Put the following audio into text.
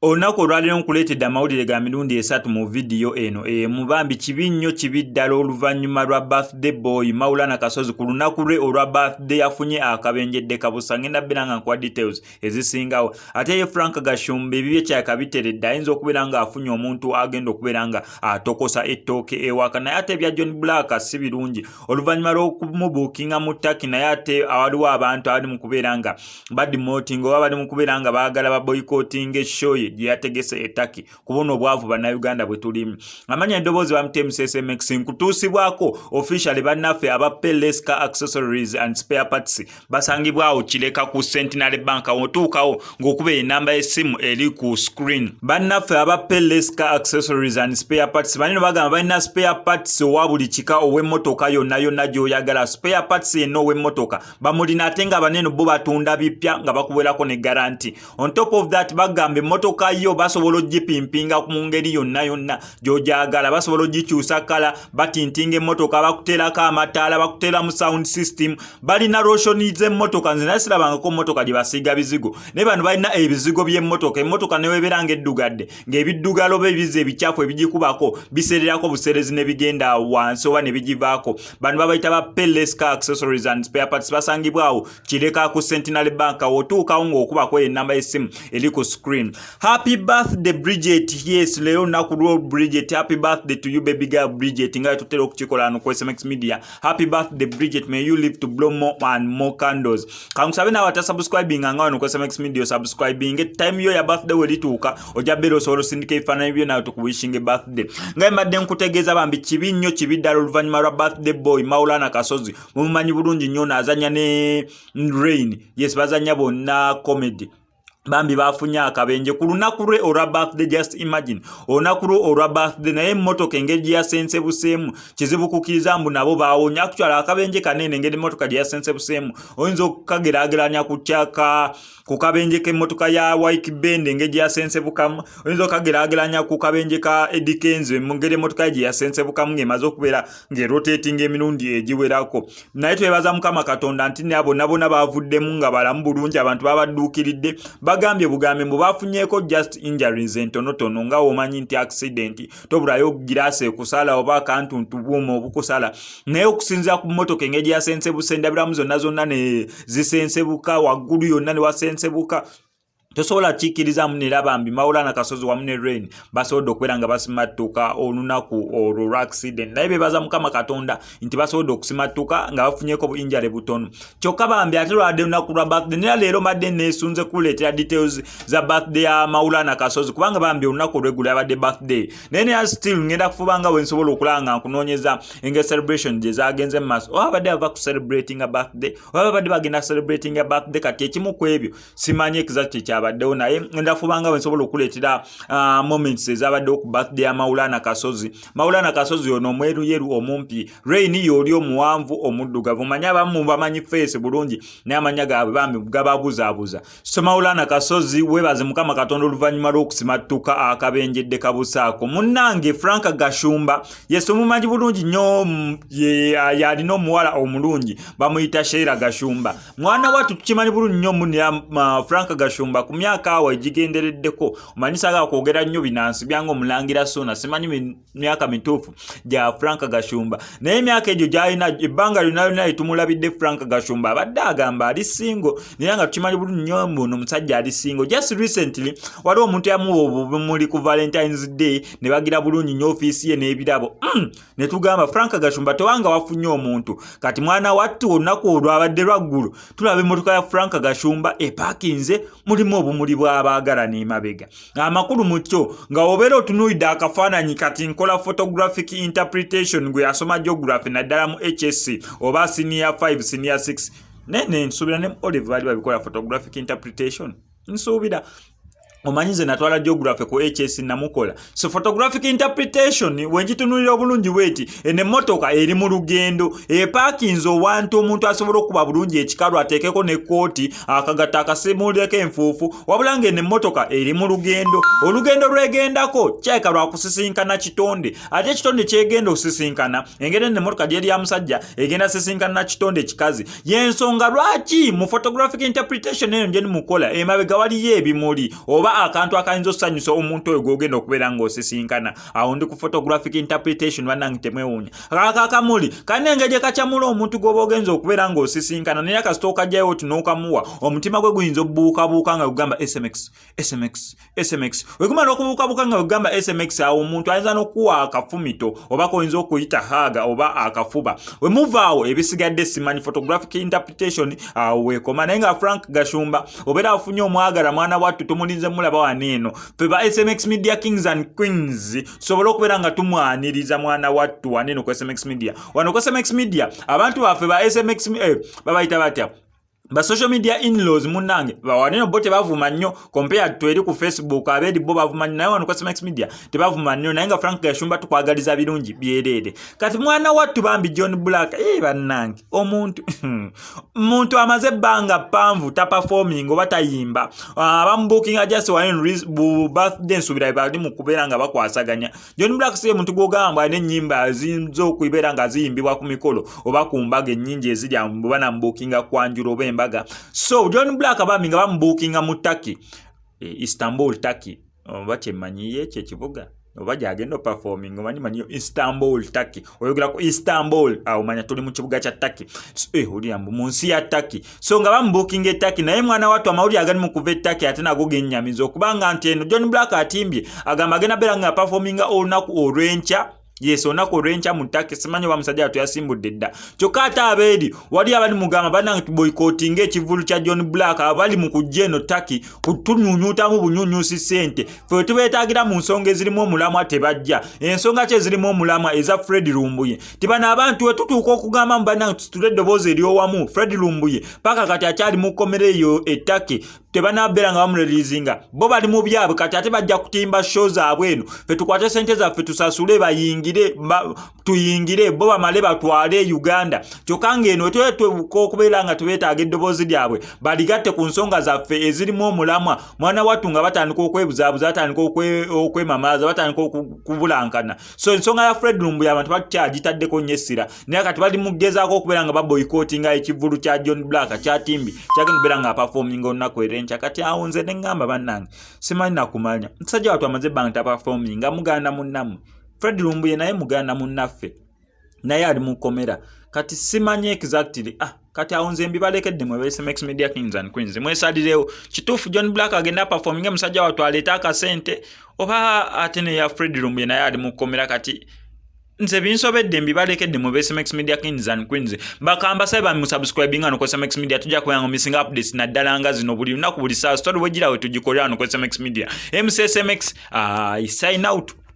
Olunaku olwaliro nkuleetedde amawulire ga mirundi esatu mu vidiyo eno mubambi kibi nnyo kibi ddala oluvannyuma lwa birthday boy Maulana Kasozi ku lunaku lwe olwa birthday yafunye akabenjedde kabusa ngenda beera nga nkuwa details ezisingawo ate ye Frank Gashumba ebibye kyakabiteredde ayinza okubeera nga afunye omuntu agenda okubeera nga atokosa ettooke ewaka naye ate ebya John Black si birungi oluvannyuma lw'okumubuukinga mu ttaki naye ate waliwo abantu abali mu kubeera nga badimoting oba bali mu kubeera nga baagala baboycotting eshow ye gye yategese ettaki kubona obwavu bannayuganda bwe tulimu amanya eddoboozi bamutemu SMX nkutuusibwako officially bannaffe aba Peleska accessories and spare parts basangibwawo Kireka ku Centenary Bank otuukawo ng'okuba enamba y'essimu eri ku screen bannaffe aba Peleska accessories and spare parts banino bagamba balina spare parts owa buli kika ow'emmotoka yonna gy'oyagala spare parts yenna ow'emmotoka bamulina ate nga banene bo batunda bipya nga bakuberako ne guarantee on top of that bagamba emmotoka yo basobola ogipimpinga mu ngeri yonna gy'ogyagala basobola ogikyusa kala batintinga emmotoka bakuteerako amataala bakuteera mu sound system balina lotioni z'emmotoka nze naye sirabangako mmotoka gye basiiga bizigo naye bano balina ebizigo by'emmotoka emmotoka newebeera ng'eddugadde ng'ebiddugalo bebiza ebicaafu ebigikubako bisererako buserezi ne bigenda wansi oba ne bigivaako bano babayita ba Peleska accessories and spare parts basangibwawo Kireka ku Centenary Bank wotuukawo ng'okubako enamba y'essimu eri ku screen. Happy birthday Bridget. Yes, leo nakuwa Bridget. Happy birthday to you baby girl Bridget. Ingawa tutelo kuchikola no kwa SMX Media. Happy birthday Bridget. May you live to blow more and more candles. Kamusabe na wata subscribing ngawa no kwa SMX Media subscribing. Get time yo ya birthday welituka. Ojabero solo sindike ifana hivyo na tukuwishinge birthday. Ngai madde nkutegeza bambi kibi nnyo kibidala oluvannyuma lwa birthday boy Maulana Kasozi. Mumumanyi bulungi nnyo azanya ne Rain. Yes, bazanya bonna comedy. Bambi bafunye akabenje ku lunaku lwe olwa birthday. Just imagine olunaku lwe olwa birthday naye emmotoka engeri gye yasense buseemu kizibu kukkiriza mbu nabo baawonya actually akabenje kanene engeri emmotoka gye yasense buseemu oyinza okukageraageranya ku kabenje k'emmotoka ya Wike Bend engeri gye yasense bukamu oyinza okukageraageranya ku kabenje ka Eddie Kenzo engeri emmotoka gye yasense bukamu ng'emaze okubeera ng'erotatinga emirundi egiwerako naye twebaza Mukama Katonda nti ne abo nabona baavuddemu nga balamu bulungi abantu babadduukiridde bagambye bugambe mbu bafunyeeko just injuries entonotono nga omanyi nti accident tobulayo girase kusala oba akantuntu bwuma obukusala naye okusinziira ku mmotoka engeri yasense busendabiramu zonna ne zisense buka waggulu yonna ne wasense buka tosobola kikkiriza munera bambi Maulana Kasozi wamu ne Rain basobodde okubeera nga basimattuka olunaku olwo accident naye bebaza Mukama Katonda nti basobodde okusimattuka nga bafunyeko bu injury butono kyokka bambi ate lwadde lunaku lwa birthday naye leero madde neesunze kuleetera details za birthday ya Maulana Kasozi kubanga bambi olunaku olweggulo yabadde birthday naye ne still ngenda kufubanga bwe nsobola okulaba nga nkunoonyeza engeri celebration gye zaagenze mu maaso oba badde bava ku celebrating a birthday oba badde bagenda celebrating a birthday kati ekimu ku ebyo simanyi exactly baddewo naye ndafubanga wensobola okuleetera moments ezabaddewo ku birthday ya Maulana Kasozi. Maulana Kasozi ono omweruyeru omumpi Rain yoli omuwanvu omuddugavu manyi abamu bamanyi face bulungi naye amanya gaabwe bambi gababuzaabuza so Maulana Kasozi webaze Mukama Katonda oluvannyuma lw'okusimattuka akabenjedde kabusaako munnange Frank Gashumba yesu mumanyi bulungi nnyo yalina omuwala omulungi bamuyita Sheila Gashumba mwana watu tukimanyi bulungi nnyo munira Frank Gashumba ku myaka awo egigendereddeko omanyisa ga kwogera nnyo binansi byange omulangira Sona simanyi myaka mituufu gya Frank Gashumba naye emyaka egyo gyalina ebbanga lyonna litumulabidde Frank Gashumba abadde agamba ali singo naye nga tukimanyi bulungi nnyo mbuno omusajja ali singo just recently waliwo omuntu yamuwa obumuli ku Valentine's Day ne bagira bulungi nnyo ofiisi ye n'ebirabo ne tugamba Frank Gashumba tewanga wafunye omuntu kati mwana wattu olunaku olwabadde lwaggulu tulaba emmotoka ya Frank Gashumba epakinze mulimu obumuli bw'abaagala n'emabega amakulu mu kyo nga obeera otunuulidde akafaananyi kati nkola photographic interpretation gwe yasoma geography naddala mu HSC oba senior 5 senior 6 nene nsuubira ne Olive bali babikola photographic interpretation nsuubira omanyize natwala geography ku HS namukola. So photographic interpretation wenjitunulira obulungi bweti ene motoka eri mu lugendo parkings owantu omuntu asobola okuba bulungi ekikalu ateekeko ne kooti akagata akasimuleko enfuufu wabula ene motoka eri mu lugendo olugendo lwegendako kyeka lwa kusisinkana kitonde ate ekitonde kyegenda osisinkana engeri ene motoka gyeri ya musajja egenda sisinkana na kitonde kikazi yensonga lwaki mu photographic interpretation eyo njeni mukola emabega waliyo ebimuli oba akantu akayinza osanyusa omuntu oyo gogenda okubeera ng'osisinkana awo ndi ku photographic interpretation bannange temwewuunya akakamuli kandi engeri kakyamula omuntu gwoba ogenza okubeera ng'osisinkana naye kasita okajjayo oti n'okamuwa omutima gwe guyinza obubuukabuuka nga gugamba SMX wegumala okubuukabuuka nga gugamba SMX awo omuntu ayinza n'okuwa akafumito oba koyinza okuyita haga oba akafuba we muvaawo ebisigadde simanyi photographic interpretation awo weekoma naye nga Frank Gashumba obeera afunye omwagala mwana wattu tumulinze mulaba waneeno fe ba SMX Media Kings and Queens sobola okubeera nga tumwaniriza mwana wattu waneeno ku SMX Media wano ku SMX Media abantu baffe ba SMX babayita batya ba social media in-laws munange bawaneno bote bavuma nnyo compared to eri ku Facebook abedi bo bavuma nnyo naye wano ku SMX Media tebavuma nnyo naye nga Frank Gashumba tukwagaliza birungi byerere kati mwana wattu bambi John Black bannange omuntu amaze ebbanga ppanvu ta performing oba tayimba bamubookinga just one birthday nsubira bali mu kubeera nga bakwasaganya John Black siye muntu gwogamba n'ennyimba azinza okubeera nga ziyimbibwa ku mikolo oba ku mbaga ennyingi eziri bana mbookinga kwanjula oba embaga so John Black abaminga bamubookinga mu Turkey Istanbul Turkey oba kyemanyiye ekyo ekibuga oba gyagenda performing omanyi Istanbul Turkey oyogera ku Istanbul awo manya tuli mu kibuga kya Turkey oli ambu mu nsi ya Turkey so nga bamubookinga e Turkey naye mwana wattu amawuli agali mu kuva e Turkey ate nago gennyamiza okubanga nti eno John Black atimbye agamba agenda beera nga performinga olunaku olw'enkya yes onako olw'enkya mu Turkey simanyi wa musajja tuyasimbudde dda kyokka ate abeeri wali abali mugamba bannange tuboycottinga ekivulu kya John Black abali mu kujja eno Turkey kutunyunyutamu bunyunyusi ssente fe tubeetaagira mu nsonga ezirimu omulamwa tebajja ensonga ki ezirimu omulamwa eza Fred Lumbuye tibana abantu we tutuuka okugamba mu bannange tutule eddoboozi eryowamu Fred Lumbuye paka kati akyali mu kkomera eyo e Turkey tebanabeera nga bamulelizinga bo bali mu byabwe kati ate bajja kutimba show zaabwe eno fe tukwate ssente zaffe tusasule tuyingire bo bamale batwale Uganda kyokka ng'eno okubeera nga tubeetaaga eddoboozi lyabwe baligatte ku nsonga zaffe ezirimu omulamwa mwana wattu nga batandika okwebuzaabuza batandika okwemamaaza batandika okubulankana so ensonga ya Fred Lumbuye abantu bakyagitaddeko nnyo essira naye kati bali mugezaako okubeera nga baboycottinga ekivulu kya John Black kyatimbi kyagenda okubeera nga performing olunaku erenkya kati awo nze ne ngamba bannange simanyi nakumanya musajja wattu amaze ebbanga ta performing nga muganda munnammwe Fred Lumbuye naye muganda munnaffe naye ali mu kkomera kati simanyi exactly kati awo nze mbibalekedde mwe SMX Media Kings and Queens mwesalirewo kituufu John Black agenda performing musajja wattu aleeta akasente oba ate ne ya Fred Lumbuye naye ali mu kkomera kati nze binsobedde mbibalekedde mu SMX Media Kings and Queens bakamba sabe mu subscribing ano ku SMX Media tujja kuyanga missing updates na ddala nga zino buli lunaku buli saa story wejira we tugikolera ano ku SMX Media MCSMX I sign out.